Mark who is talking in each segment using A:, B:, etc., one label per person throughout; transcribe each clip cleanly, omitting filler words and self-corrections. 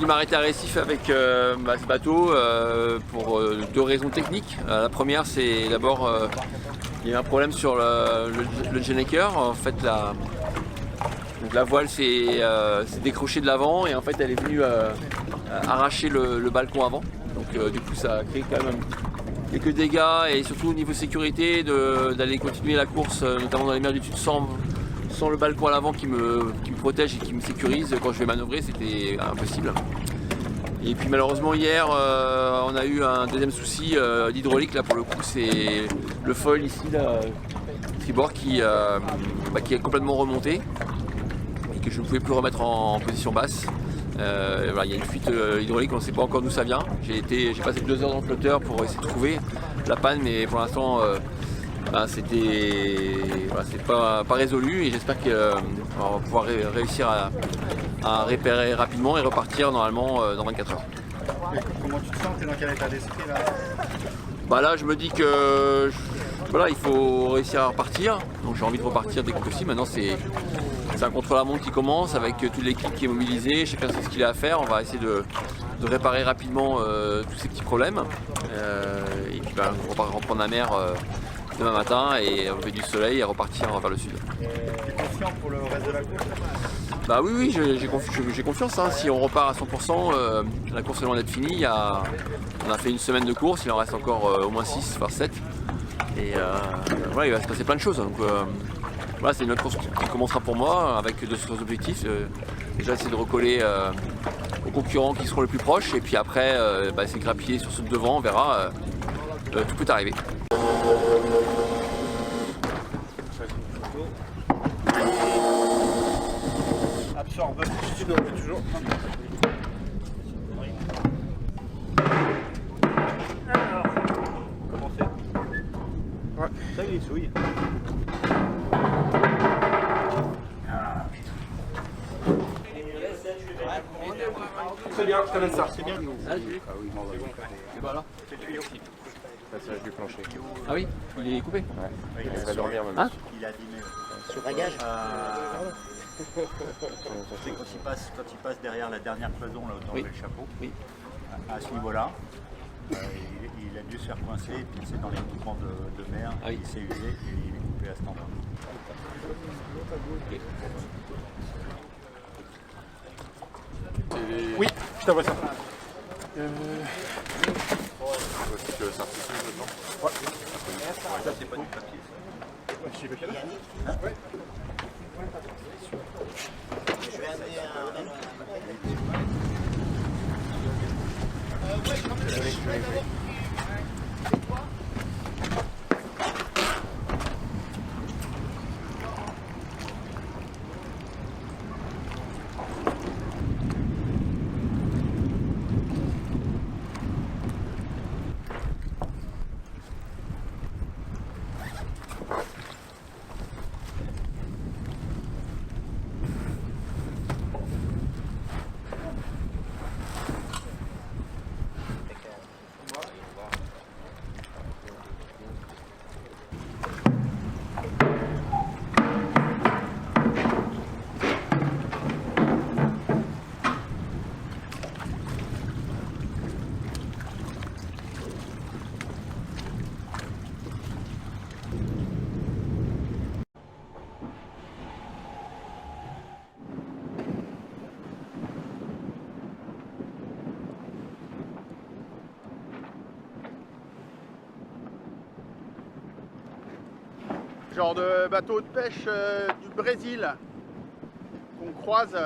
A: m'arrêter à Récif avec ce bateau pour deux raisons techniques. La première, c'est d'abord il y a eu un problème sur le Gennaker. En fait, la voile s'est décrochée de l'avant et en fait elle est venue arracher le balcon avant. Donc du coup ça a créé quand même quelques dégâts et surtout au niveau sécurité d'aller continuer la course, notamment dans les mers du Sud sans le balcon à l'avant qui me protège et qui me sécurise quand je vais manœuvrer, c'était impossible. Et puis malheureusement hier on a eu un deuxième souci d'hydraulique. Là pour le coup c'est le foil ici là, tribord qui est complètement remonté et que je ne pouvais plus remettre en position basse. Voilà, il y a une fuite hydraulique, on ne sait pas encore d'où ça vient. J'ai passé 2 heures dans le flotteur pour essayer de trouver la panne, mais pour l'instant c'est pas résolu et j'espère qu'on va pouvoir réussir à repérer rapidement et repartir normalement dans 24 heures.
B: Et comment tu te sens? Tu es dans quel état d'esprit là?
A: Là je me dis que voilà, il faut réussir à repartir, donc j'ai envie de repartir dès que possible. Maintenant c'est un contre-la-montre qui commence avec toute l'équipe qui est mobilisée, chacun sait ce qu'il a à faire. On va essayer de réparer rapidement tous ces petits problèmes et puis on va reprendre la mer demain matin et lever du soleil et repartir vers le sud.
B: Tu es confiant pour le reste de la course?
A: Oui, j'ai confiance. Hein. Si on repart à 100%, la course est loin d'être finie. On a fait une semaine de course, il en reste encore au moins 6, voire 7. Et voilà, il va se passer plein de choses. Donc, voilà, c'est une autre course qui commencera pour moi avec deux objectifs. Déjà essayer de recoller aux concurrents qui seront les plus proches et puis après essayer de grappiller sur ceux de devant, on verra. Tout peut arriver.
B: Absorbe, tu dois toujours. Alors, comment c'est? Ouais. Ça glisse, oui. Très bien, je t'amène ça. C'est bien.
A: Ah oui, c'est bon alors.
B: C'est le tuyau.
C: Passage du plancher.
A: Ah oui, il est coupé.
C: Ouais. Il va dormir même.
A: Hein?
B: Il a abîmé.
D: Sur un gage.
B: C'est quand il passe derrière la dernière cloison, là, où on le chapeau,
A: Oui.
B: à ce niveau-là, il a dû se faire coincer, et puis c'est dans les mouvements de mer,
A: Ah oui.
B: il s'est usé et il est coupé à cet endroit. Oui, je t'envoie ça. Ouais. Ça, c'est pas du papier.
D: Je vais amener
E: Genre de bateau de pêche du Brésil qu'on croise,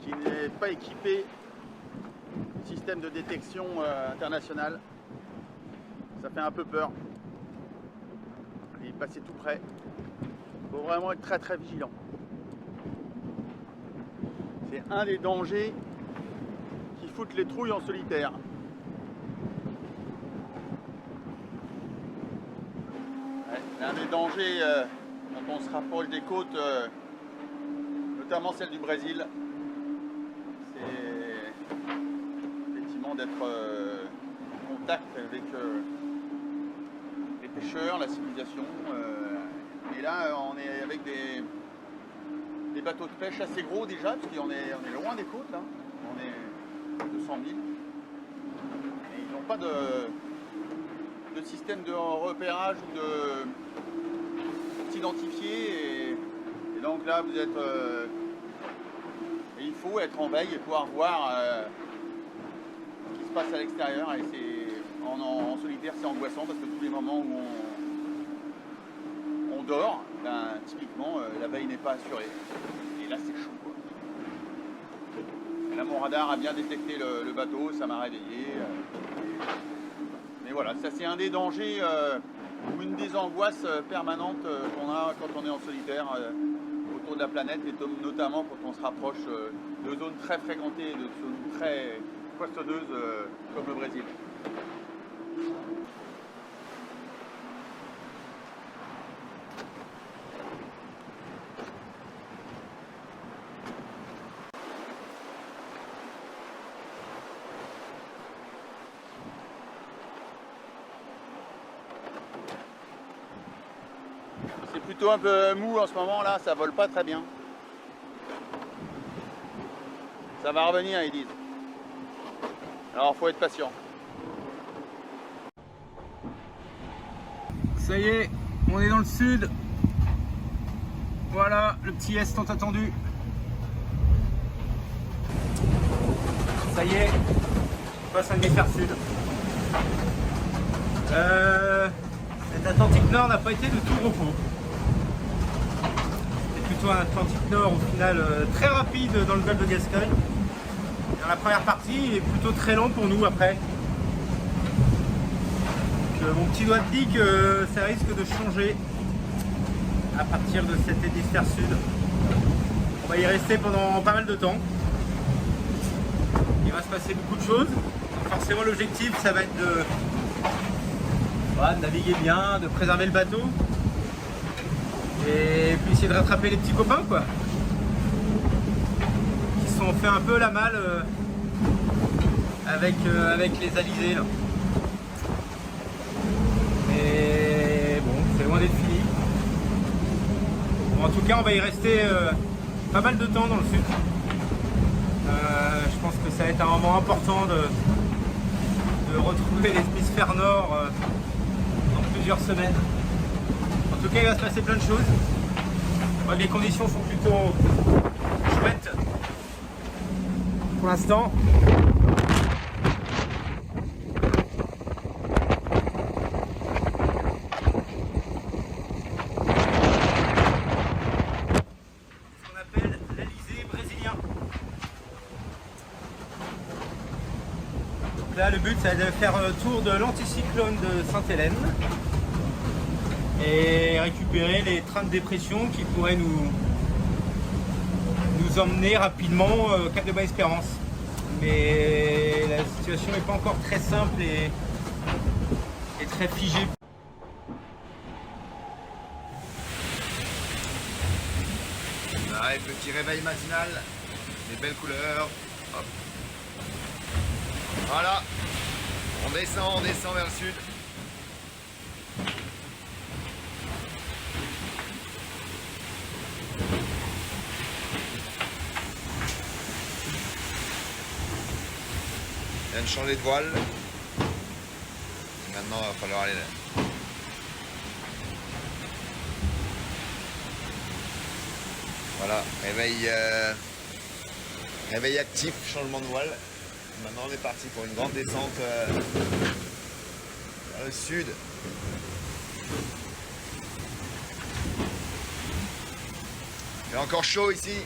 E: qui n'est pas équipé du système de détection international. Ça fait un peu peur. Il est passé tout près. Il faut vraiment être très très vigilant. C'est un des dangers qui foutent les trouilles en solitaire. Un des dangers quand on se rapproche des côtes, notamment celle du Brésil, c'est effectivement d'être en contact avec les pêcheurs, la civilisation. Et là, on est avec des bateaux de pêche assez gros déjà, parce qu'on est loin des côtes, hein. On est à 200 000. Et ils n'ont pas de système de repérage ou de s'identifier. Et donc là, vous êtes... et il faut être en veille et pouvoir voir ce qui se passe à l'extérieur. Et en solitaire, c'est angoissant parce que tous les moments où on dort, ben, typiquement, la veille n'est pas assurée. Et là, c'est chaud, quoi. Et là, mon radar a bien détecté le bateau, ça m'a réveillé. Mais voilà, ça c'est un des dangers ou une des angoisses permanentes qu'on a quand on est en solitaire autour de la planète, et notamment quand on se rapproche de zones très fréquentées, de zones très poissonneuses comme le Brésil. C'est plutôt un peu mou en ce moment là, ça vole pas très bien. Ça va revenir, ils disent. Alors faut être patient.
F: Ça y est, on est dans le sud. Voilà, le petit est tant attendu. Ça y est, on passe un hémisphère sud. Cet Atlantique Nord n'a pas été de tout repos. C'est plutôt un Atlantique Nord au final très rapide dans le golfe de Gascogne. Dans la première partie, il est plutôt très lent pour nous après. Donc, mon petit doigt dit que ça risque de changer à partir de cet hémisphère sud. On va y rester pendant pas mal de temps. Il va se passer beaucoup de choses. Donc forcément l'objectif ça va être de naviguer bien, de préserver le bateau et puis essayer de rattraper les petits copains quoi, qui se sont fait un peu la malle avec les alizés là. Mais bon, c'est loin d'être fini. Bon, en tout cas on va y rester pas mal de temps dans le sud. Je pense que ça va être un moment important de retrouver l'hémisphère nord dans plusieurs semaines. En tout cas, il va se passer plein de choses. Les conditions sont plutôt chouettes pour l'instant. Ce qu'on appelle l'Alizé brésilien. Donc là, le but, c'est de faire le tour de l'anticyclone de Sainte-Hélène et récupérer les trains de dépression qui pourraient nous emmener rapidement au Cap de Bonne-Espérance. Mais la situation n'est pas encore très simple et très figée.
G: Ouais, petit réveil matinal, des belles couleurs. Hop. Voilà, on descend vers le sud. On vient de changer de voile. Et maintenant, il va falloir aller là. Voilà, réveil actif, changement de voile. Maintenant on est parti pour une grande descente vers le sud. Il fait encore chaud ici.